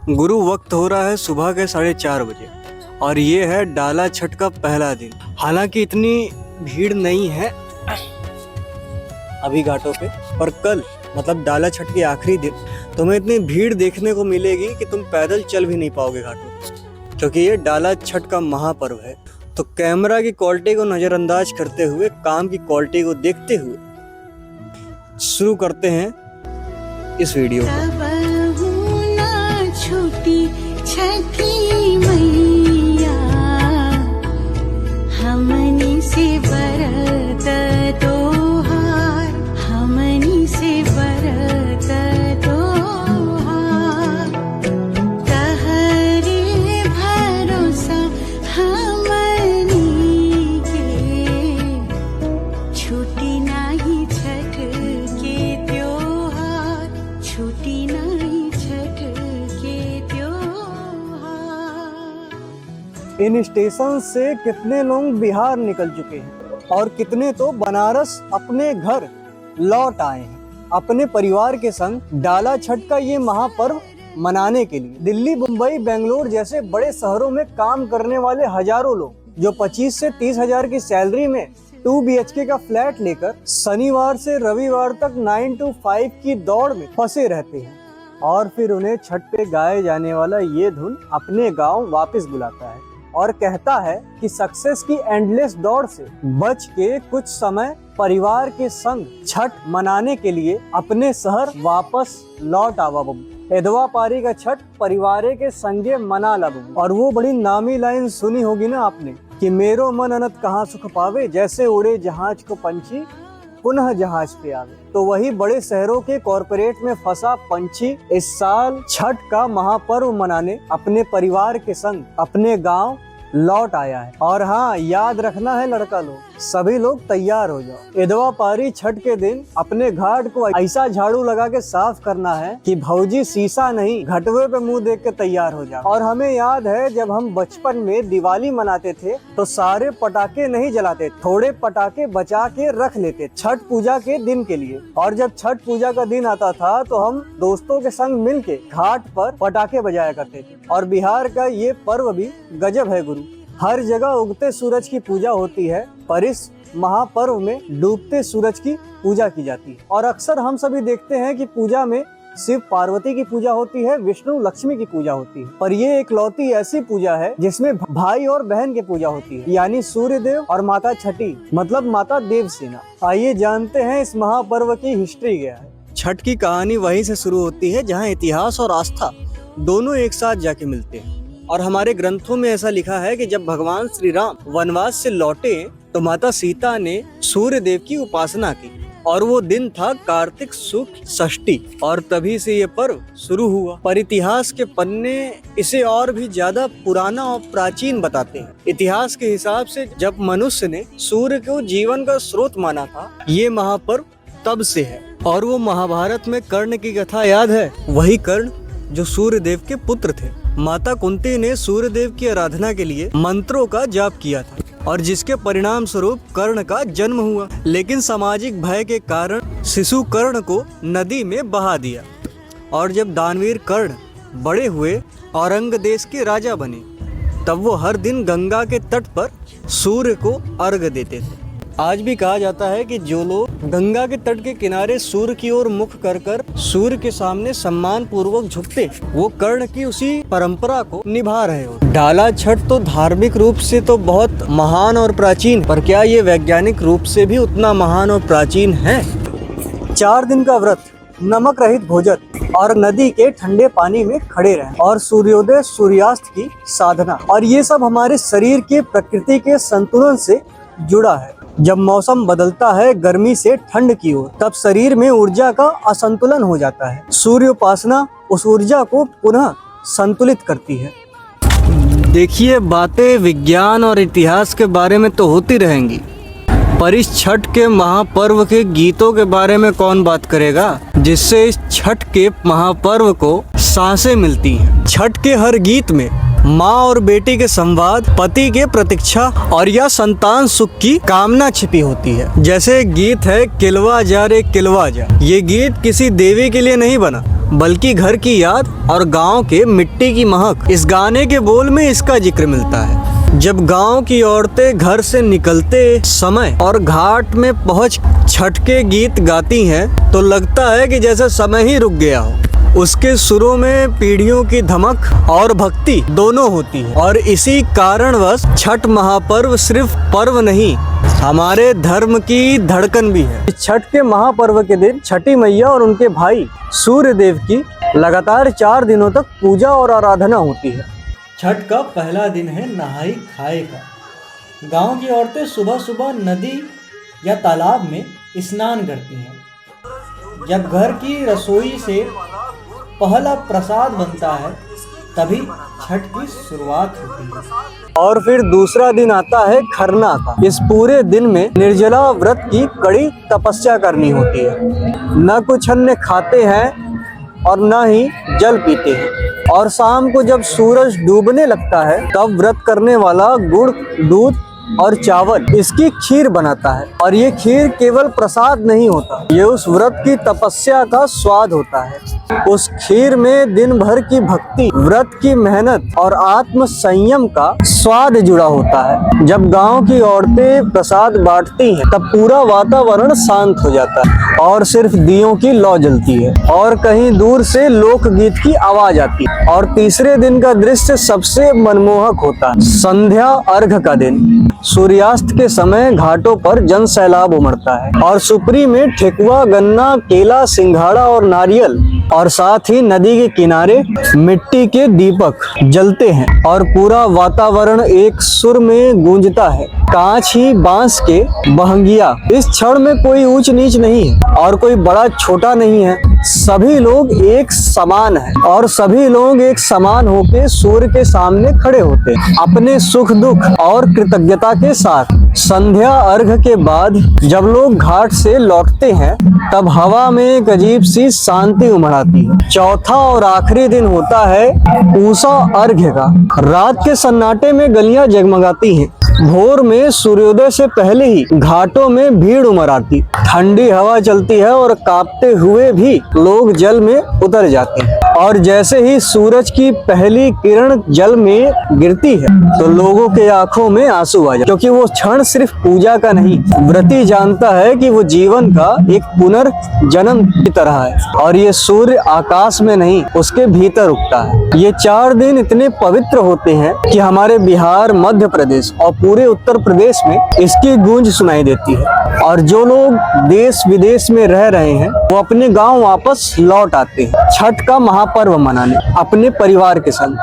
गुरु वक्त हो रहा है सुबह के 4:30 बजे और ये है डाला छठ का पहला दिन। हालांकि इतनी भीड़ नहीं है अभी घाटों पे, पर कल मतलब डाला छठ के आखिरी दिन तुम्हें इतनी भीड़ देखने को मिलेगी कि तुम पैदल चल भी नहीं पाओगे घाटों पे, क्योंकि ये डाला छठ का महापर्व है। तो कैमरा की क्वालिटी को नज़रअंदाज करते हुए, काम की क्वालिटी को देखते हुए शुरू करते हैं इस वीडियो को। छूटी छठी मैया हमनी से बरत तोहार, हमनी से बरत तोहार, तहरे भरोसा हमनी के, छूटी नाही छठ के त्योहार, छूटी नाही छठ के त्योहार। इन स्टेशन से कितने लोग बिहार निकल चुके हैं और कितने तो बनारस अपने घर लौट आए हैं अपने परिवार के संग डाला छठ का ये महापर्व मनाने के लिए। दिल्ली, मुंबई, बेंगलोर जैसे बड़े शहरों में काम करने वाले हजारों लोग जो 25 से 30 हजार की सैलरी में 2 BHK का फ्लैट लेकर शनिवार से रविवार तक 9 to 5 की दौड़ में फंसे रहते हैं और फिर उन्हें छठ पे गाए जाने वाला ये धुन अपने गांव वापस बुलाता है और कहता है कि सक्सेस की एंडलेस दौड़ से बच के कुछ समय परिवार के संग छठ मनाने के लिए अपने शहर वापस लौट आवा बबू। एदवा पारी का छठ परिवारे के संगे मना ला बबू। और वो बड़ी नामी लाइन सुनी होगी ना आपने कि मेरो मन अनत कहाँ सुख पावे, जैसे उड़े जहाज को पंछी पुनः जहाज पे आवे। तो वही बड़े शहरों के कॉरपोरेट में फंसा पंछी इस साल छठ का महापर्व मनाने अपने परिवार के संग अपने गांव लौट आया है। और हाँ, याद रखना है लड़का लोग, सभी लोग तैयार हो जाओ। एदवा पारी छठ के दिन अपने घाट को ऐसा झाड़ू लगा के साफ करना है कि भौजी शीशा नहीं घटवे पे मुंह देख के तैयार हो जाओ। और हमें याद है जब हम बचपन में दिवाली मनाते थे तो सारे पटाखे नहीं जलाते, थोड़े पटाखे बचा के रख लेते छठ पूजा के दिन के लिए। और जब छठ पूजा का दिन आता था तो हम दोस्तों के संग मिल के घाट पर पटाखे बजाया करते थे। और बिहार का ये पर्व भी गजब है गुरु, हर जगह उगते सूरज की पूजा होती है, पर इस महापर्व में डूबते सूरज की पूजा की जाती है। और अक्सर हम सभी देखते हैं कि पूजा में शिव पार्वती की पूजा होती है, विष्णु लक्ष्मी की पूजा होती है, पर ये इकलौती ऐसी पूजा है जिसमें भाई और बहन की पूजा होती है, यानी सूर्य देव और माता छठी मतलब माता देवसेना। आइए जानते हैं इस महापर्व की हिस्ट्री क्या है। छठ की कहानी वहीं से शुरू होती है जहाँ इतिहास और आस्था दोनों एक साथ जाके मिलते हैं। और हमारे ग्रंथों में ऐसा लिखा है कि जब भगवान श्री राम वनवास से लौटे तो माता सीता ने सूर्य देव की उपासना की और वो दिन था कार्तिक शुक्ल षष्ठी और तभी से ये पर्व शुरू हुआ। पर इतिहास के पन्ने इसे और भी ज्यादा पुराना और प्राचीन बताते हैं। इतिहास के हिसाब से जब मनुष्य ने सूर्य को जीवन का स्रोत माना था, ये महापर्व तब से है। और वो महाभारत में कर्ण की कथा याद है, वही कर्ण जो सूर्य देव के पुत्र थे। माता कुंती ने सूर्य देव की आराधना के लिए मंत्रों का जाप किया था और जिसके परिणाम स्वरूप कर्ण का जन्म हुआ। लेकिन सामाजिक भय के कारण शिशु कर्ण को नदी में बहा दिया और जब दानवीर कर्ण बड़े हुए और अंग देश के राजा बने तब वो हर दिन गंगा के तट पर सूर्य को अर्घ देते थे। आज भी कहा जाता है कि जो लोग गंगा के तट के किनारे सूर्य की ओर मुख कर कर सूर्य के सामने सम्मान पूर्वक झुकते, वो कर्ण की उसी परंपरा को निभा रहे हो। डाला छठ तो धार्मिक रूप से तो बहुत महान और प्राचीन, पर क्या ये वैज्ञानिक रूप से भी उतना महान और प्राचीन है? 4 दिन का व्रत, नमक रहित भोजन और नदी के ठंडे पानी में खड़े रहें और सूर्योदय सूर्यास्त की साधना, और ये सब हमारे शरीर के प्रकृति के संतुलन से जुड़ा है। जब मौसम बदलता है गर्मी से ठंड की ओर, तब शरीर में ऊर्जा का असंतुलन हो जाता है। सूर्य उपासना उस ऊर्जा को पुनः संतुलित करती है। देखिए, बातें विज्ञान और इतिहास के बारे में तो होती रहेंगी, पर इस छठ के महापर्व के गीतों के बारे में कौन बात करेगा, जिससे इस छठ के महापर्व को सांसें मिलती हैं। छठ के हर गीत में माँ और बेटी के संवाद, पति के प्रतीक्षा और या संतान सुख की कामना छिपी होती है। जैसे गीत है किलवा जा रे किलवा जा, ये गीत किसी देवी के लिए नहीं बना बल्कि घर की याद और गांव के मिट्टी की महक। इस गाने के बोल में इसका जिक्र मिलता है। जब गांव की औरतें घर से निकलते समय और घाट में पहुंच छठ के गीत गाती हैं तो लगता है कि जैसे समय ही रुक गया हो। उसके सुरों में पीढ़ियों की धमक और भक्ति दोनों होती है और इसी कारणवश छठ महापर्व सिर्फ पर्व नहीं, हमारे धर्म की धड़कन भी है। छठ के महापर्व के दिन छठी मैया और उनके भाई सूर्य देव की लगातार 4 दिनों तक पूजा और आराधना होती है। छठ का पहला दिन है नहाई खाए का। गांव की औरतें सुबह सुबह नदी या तालाब में स्नान करती हैं। जब घर की रसोई से पहला प्रसाद बनता है तभी छठ की शुरुआत होती है। और फिर दूसरा दिन आता है खरना का। इस पूरे दिन में निर्जला व्रत की कड़ी तपस्या करनी होती है। न कुछ अन्न खाते हैं और न ही जल पीते हैं। और शाम को जब सूरज डूबने लगता है तब व्रत करने वाला गुड़, दूध और चावल इसकी खीर बनाता है। और ये खीर केवल प्रसाद नहीं होता, ये उस व्रत की तपस्या का स्वाद होता है। उस खीर में दिन भर की भक्ति, व्रत की मेहनत और आत्म संयम का स्वाद जुड़ा होता है। जब गांव की औरतें प्रसाद बांटती हैं तब पूरा वातावरण शांत हो जाता है और सिर्फ दियों की लौ जलती है और कहीं दूर से लोकगीत की आवाज आती है। और तीसरे दिन का दृश्य सबसे मनमोहक होता है। संध्या अर्घ का दिन। सूर्यास्त के समय घाटों पर जन सैलाब उमड़ता है और सुपरी में ठेकुआ, गन्ना, केला, सिंघाड़ा और नारियल और साथ ही नदी के किनारे मिट्टी के दीपक जलते हैं और पूरा वातावरण एक सुर में गूंजता है। कांच ही बांस के बहंगिया। इस क्षण में कोई ऊंच नीच नहीं है और कोई बड़ा छोटा नहीं है। सभी लोग एक समान हैं और सभी लोग एक समान होकर सूर्य के सामने खड़े होते हैं अपने सुख दुख और कृतज्ञता के साथ। संध्या अर्घ के बाद जब लोग घाट से लौटते हैं तब हवा में एक अजीब सी शांति उमड़ आती है। चौथा और आखिरी दिन होता है पूसा अर्घ का। रात के सन्नाटे में गलियां जगमगाती हैं। भोर में सूर्योदय से पहले ही घाटों में भीड़ उमड़ आती। ठंडी हवा चलती है और कांपते हुए भी लोग जल में उतर जाते हैं। और जैसे ही सूरज की पहली किरण जल में गिरती है तो लोगों के आंखों में आंसू आ जाते, क्योंकि वो क्षण सिर्फ पूजा का नहीं, व्रती जानता है कि वो जीवन का एक पुनर्जन्म की तरह है और ये सूर्य आकाश में नहीं उसके भीतर उगता है। ये 4 दिन इतने पवित्र होते हैं कि हमारे बिहार, मध्य प्रदेश और पूरे उत्तर प्रदेश में इसकी गूंज सुनाई देती है। और जो लोग देश विदेश में रह रहे हैं वो अपने गांव वापस लौट आते हैं छठ का महापर्व मनाने अपने परिवार के संग।